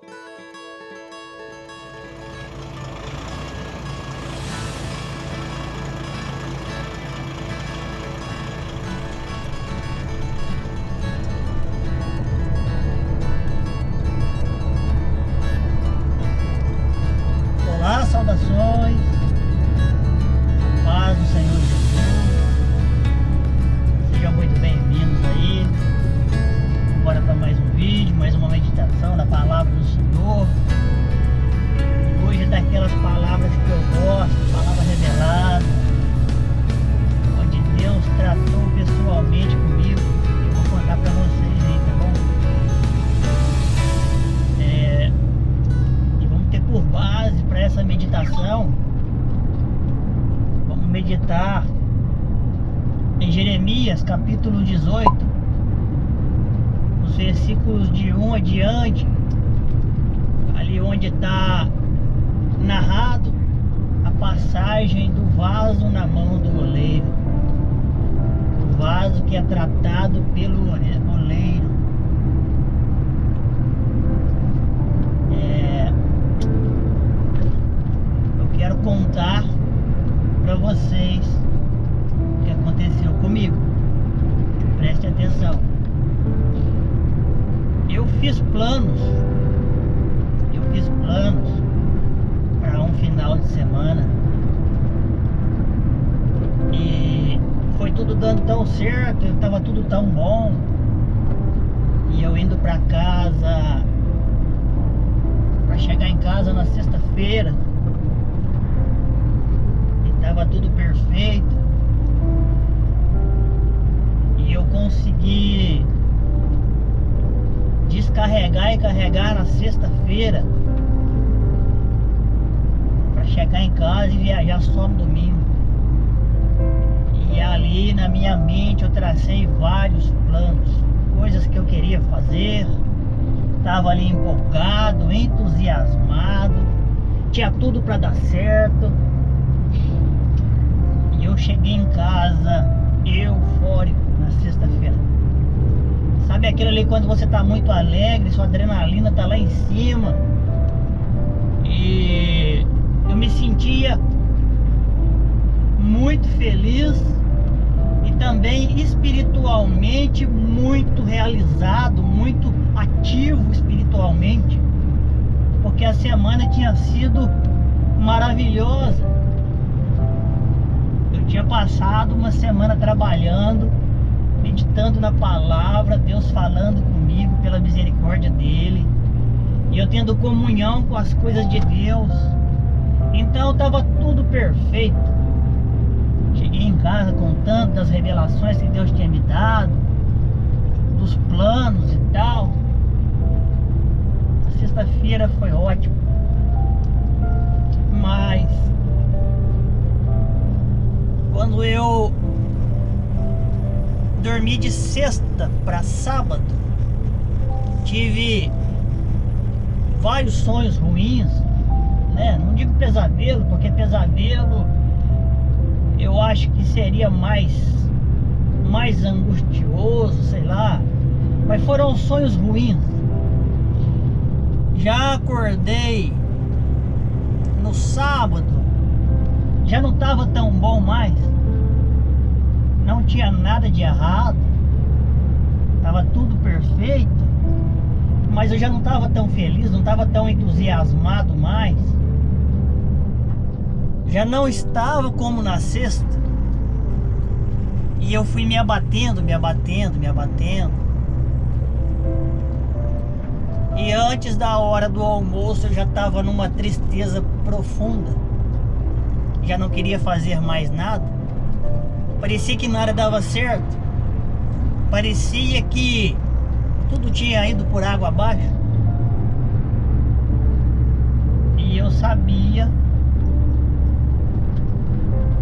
Olá, saudações, paz do Senhor Jesus, sejam muito bem-vindos aí, bora para mais um vídeo, mais uma meditação da palavra do Senhor. Hoje é daquelas palavras que eu gosto, palavra revelada, onde Deus tratou pessoalmente comigo. Eu vou contar para vocês aí, tá bom? E vamos ter por base para essa meditação, vamos meditar em Jeremias capítulo 18, os versículos de 1 adiante, ali onde está narrado a passagem do vaso na mão do oleiro, o vaso que é tratado pelo oleiro. Eu quero contar para vocês o que aconteceu comigo. Preste atenção. Eu fiz planos para um final de semana e foi tudo dando tão certo, estava tudo tão bom, e eu indo para casa, para chegar em casa na sexta-feira, e estava tudo perfeito, e eu consegui descarregar e carregar na sexta-feira para chegar em casa e viajar só no domingo. E ali na minha mente eu tracei vários planos, coisas que eu queria fazer, estava ali empolgado, entusiasmado, tinha tudo para dar certo. E eu cheguei em casa eufórico na sexta-feira. Sabe aquilo ali quando você tá muito alegre, sua adrenalina tá lá em cima? E eu me sentia muito feliz e também espiritualmente muito realizado, muito ativo espiritualmente, porque a semana tinha sido maravilhosa. Eu tinha passado uma semana trabalhando, meditando na palavra, Deus falando comigo pela misericórdia dele, e eu tendo comunhão com as coisas de Deus. Então estava tudo perfeito. Cheguei em casa contando das revelações que Deus tinha me dado, dos planos e tal. A sexta-feira foi ótima, mas quando eu dormi de sexta para sábado, tive vários sonhos ruins, né? Não digo pesadelo, porque pesadelo eu acho que seria mais angustioso, sei lá, mas foram sonhos ruins. Já acordei no sábado, já não estava tão bom mais. Não tinha nada de errado, estava tudo perfeito, mas eu já não estava tão feliz, não estava tão entusiasmado mais. Já não estava como na sexta. E eu fui me abatendo. E antes da hora do almoço eu já estava numa tristeza profunda. Já não queria fazer mais nada. Parecia que nada dava certo. Parecia que tudo tinha ido por água abaixo. E eu sabia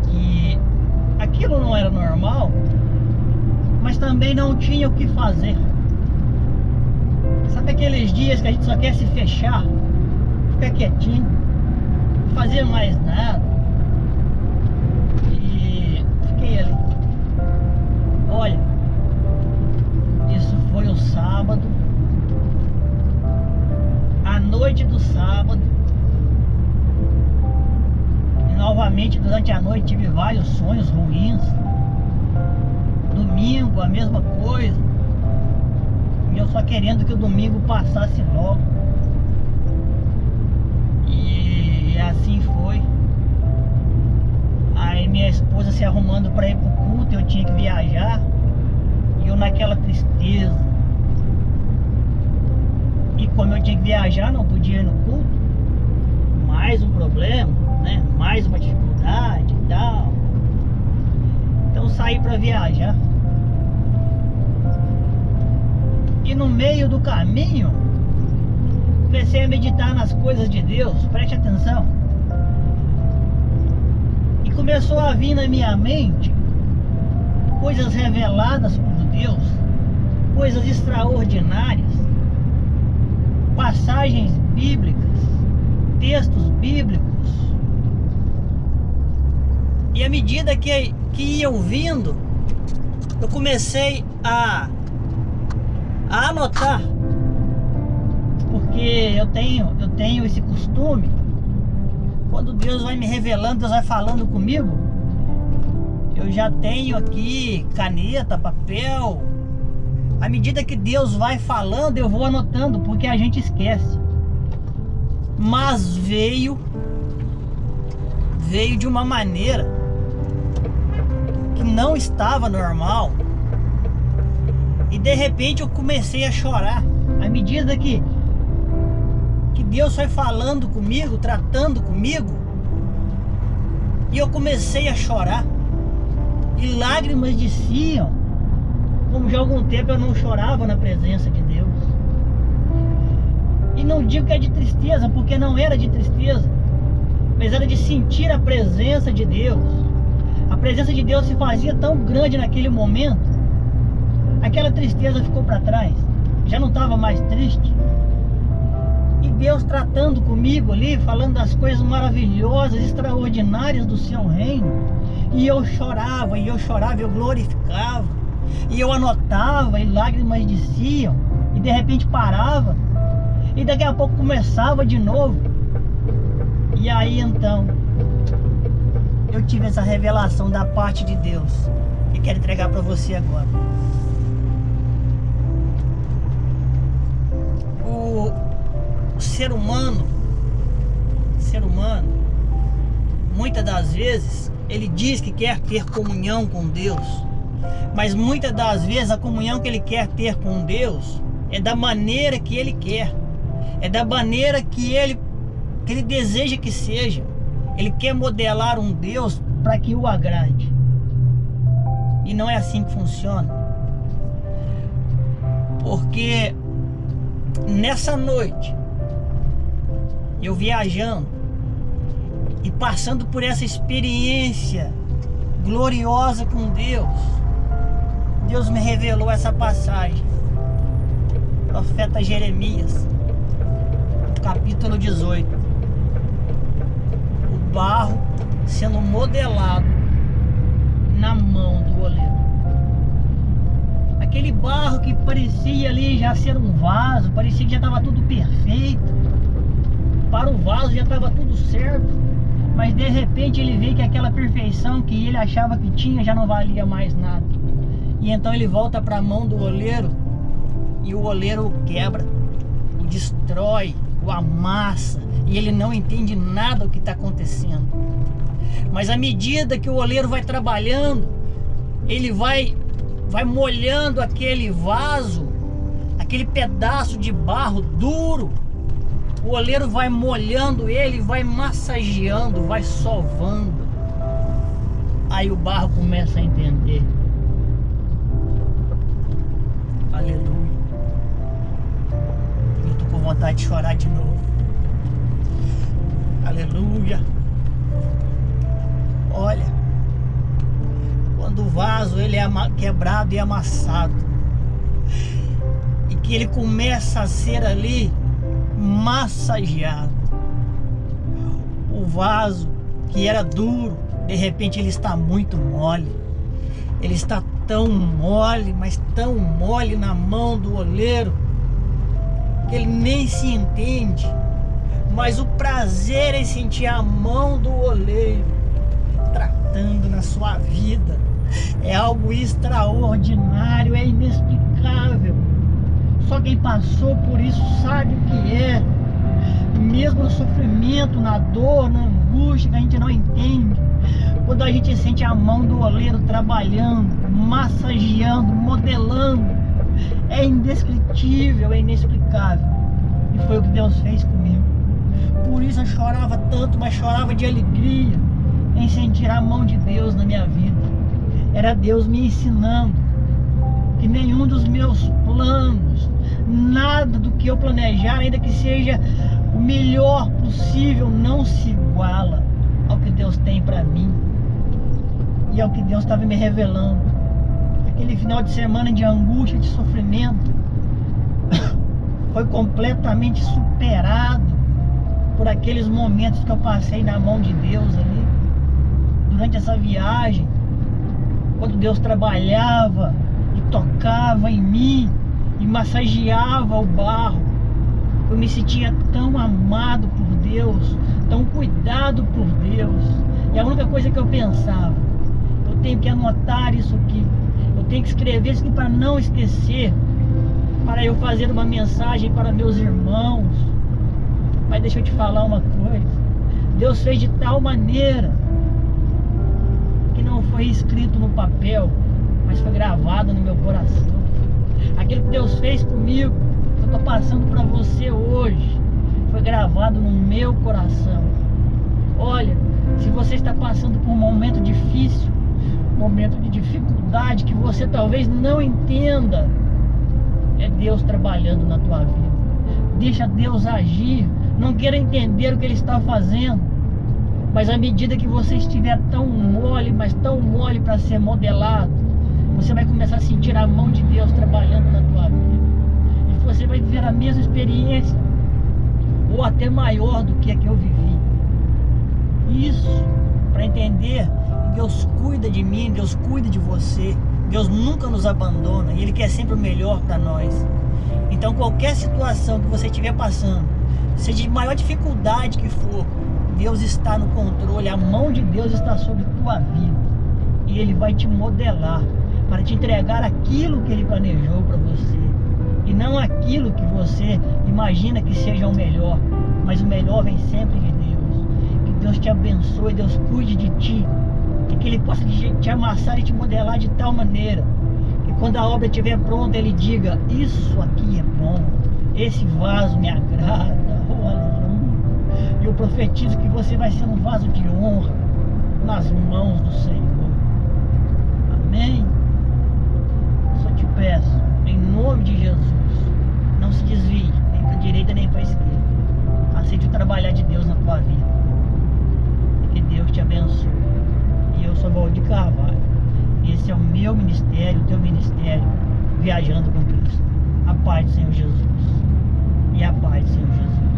que aquilo não era normal, mas também não tinha o que fazer. Sabe aqueles dias que a gente só quer se fechar, ficar quietinho, não fazer mais nada? E fiquei ali. Olha, isso foi o sábado. À noite noite do sábado, e novamente durante a noite tive vários sonhos ruins. Domingo, a mesma coisa. E eu só querendo que o domingo passasse logo. E assim foi. Aí minha esposa se arrumando para ir pro culto, eu tinha que viajar. E eu naquela tristeza. E como eu tinha que viajar, não podia ir no culto. Mais um problema, né? Mais uma dificuldade e tal. Então saí para viajar. E no meio do caminho comecei a meditar nas coisas de Deus. Preste atenção. E começou a vir na minha mente coisas reveladas por Deus, coisas extraordinárias, passagens bíblicas, textos bíblicos. E à medida que ia ouvindo, eu comecei a anotar, porque eu tenho esse costume. Quando Deus vai me revelando, Deus vai falando comigo, eu já tenho aqui caneta, papel. À medida que Deus vai falando, eu vou anotando, porque a gente esquece. Mas veio de uma maneira que não estava normal. E de repente eu comecei a chorar. À medida que Deus foi falando comigo, tratando comigo, e eu comecei a chorar. E lágrimas desciam, como já há algum tempo eu não chorava na presença de Deus. E não digo que é de tristeza, porque não era de tristeza, mas era de sentir a presença de Deus. A presença de Deus se fazia tão grande naquele momento. Aquela tristeza ficou para trás. Já não estava mais triste. E Deus tratando comigo ali, falando das coisas maravilhosas, extraordinárias do seu reino. E eu chorava, eu glorificava. E eu anotava, e lágrimas desciam. E de repente parava. E daqui a pouco começava de novo. E aí então, eu tive essa revelação da parte de Deus, que quero entregar para você agora. O ser humano, muitas das vezes, ele diz que quer ter comunhão com Deus, mas muitas das vezes a comunhão que ele quer ter com Deus é da maneira que ele quer, é da maneira que ele deseja que seja. Ele quer modelar um Deus para que o agrade, e não é assim que funciona. Porque nessa noite, eu viajando e passando por essa experiência gloriosa com Deus, Deus me revelou essa passagem. Profeta Jeremias, capítulo 18. O barro sendo modelado na mão do oleiro. Aquele barro que parecia ali já ser um vaso, parecia que já estava tudo perfeito. Para o vaso já estava tudo certo, mas de repente ele vê que aquela perfeição que ele achava que tinha já não valia mais nada. E então ele volta para a mão do oleiro, e o oleiro o quebra, o destrói, o amassa, e ele não entende nada do que está acontecendo. Mas à medida que o oleiro vai trabalhando, ele vai molhando aquele vaso, aquele pedaço de barro duro. O oleiro vai molhando ele, vai massageando, vai sovando. Aí o barro começa a entender. Aleluia. Eu tô com vontade de chorar de novo. Aleluia. Olha, quando o vaso ele é quebrado e amassado, e que ele começa a ser ali massageado, o vaso que era duro, de repente ele está muito mole. Ele está tão mole, mas tão mole na mão do oleiro, que ele nem se entende mas o prazer em sentir a mão do oleiro tratando na sua vida é algo extraordinário, é inexplicável. Só quem passou por isso sabe o que é. Mesmo no sofrimento, na dor, na angústia que a gente não entende, quando a gente sente a mão do oleiro trabalhando, massageando, modelando, é indescritível, é inexplicável. E foi o que Deus fez comigo. Por isso eu chorava tanto, mas chorava de alegria em sentir a mão de Deus na minha vida. Era Deus me ensinando que nenhum dos meus planos, nada do que eu planejar, ainda que seja o melhor possível, não se iguala ao que Deus tem para mim e ao que Deus estava me revelando. Aquele final de semana de angústia, de sofrimento, foi completamente superado por aqueles momentos que eu passei na mão de Deus ali, durante essa viagem, quando Deus trabalhava e tocava em mim e massageava o barro. Eu me sentia tão amado por Deus, tão cuidado por Deus. E a única coisa que eu pensava, eu tenho que anotar isso aqui, eu tenho que escrever isso aqui para não esquecer, para eu fazer uma mensagem para meus irmãos. Mas deixa eu te falar uma coisa, Deus fez de tal maneira que não foi escrito no papel, mas foi gravado no meu coração. Aquilo que Deus fez comigo, que eu estou passando para você hoje, foi gravado no meu coração. Olha, se você está passando por um momento difícil, um momento de dificuldade que você talvez não entenda, é Deus trabalhando na tua vida. Deixa Deus agir. Não queira entender o que Ele está fazendo, mas à medida que você estiver tão mole, mas tão mole para ser modelado, você vai começar a sentir a mão de Deus trabalhando na tua vida. E você vai viver a mesma experiência, ou até maior do que a que eu vivi. Isso, para entender que Deus cuida de mim, Deus cuida de você. Deus nunca nos abandona e Ele quer sempre o melhor para nós. Então qualquer situação que você estiver passando, seja de maior dificuldade que for, Deus está no controle, a mão de Deus está sobre a tua vida. E Ele vai te modelar para te entregar aquilo que Ele planejou para você. E não aquilo que você imagina que seja o melhor, mas o melhor vem sempre de Deus. Que Deus te abençoe, Deus cuide de ti, e que Ele possa te amassar e te modelar de tal maneira que quando a obra estiver pronta, Ele diga: isso aqui é bom, esse vaso me agrada. Oh, aleluia. E eu profetizo que você vai ser um vaso de honra nas mãos do Senhor. Amém? Só te peço, em nome de Jesus, não se desvie nem para a direita nem para a esquerda. Aceite o trabalhar de Deus na tua vida. E que Deus te abençoe. E eu sou Valdir Carvalho. Esse é o meu ministério, o teu ministério, Viajando com Cristo. A paz do Senhor Jesus. E a paz do Senhor Jesus.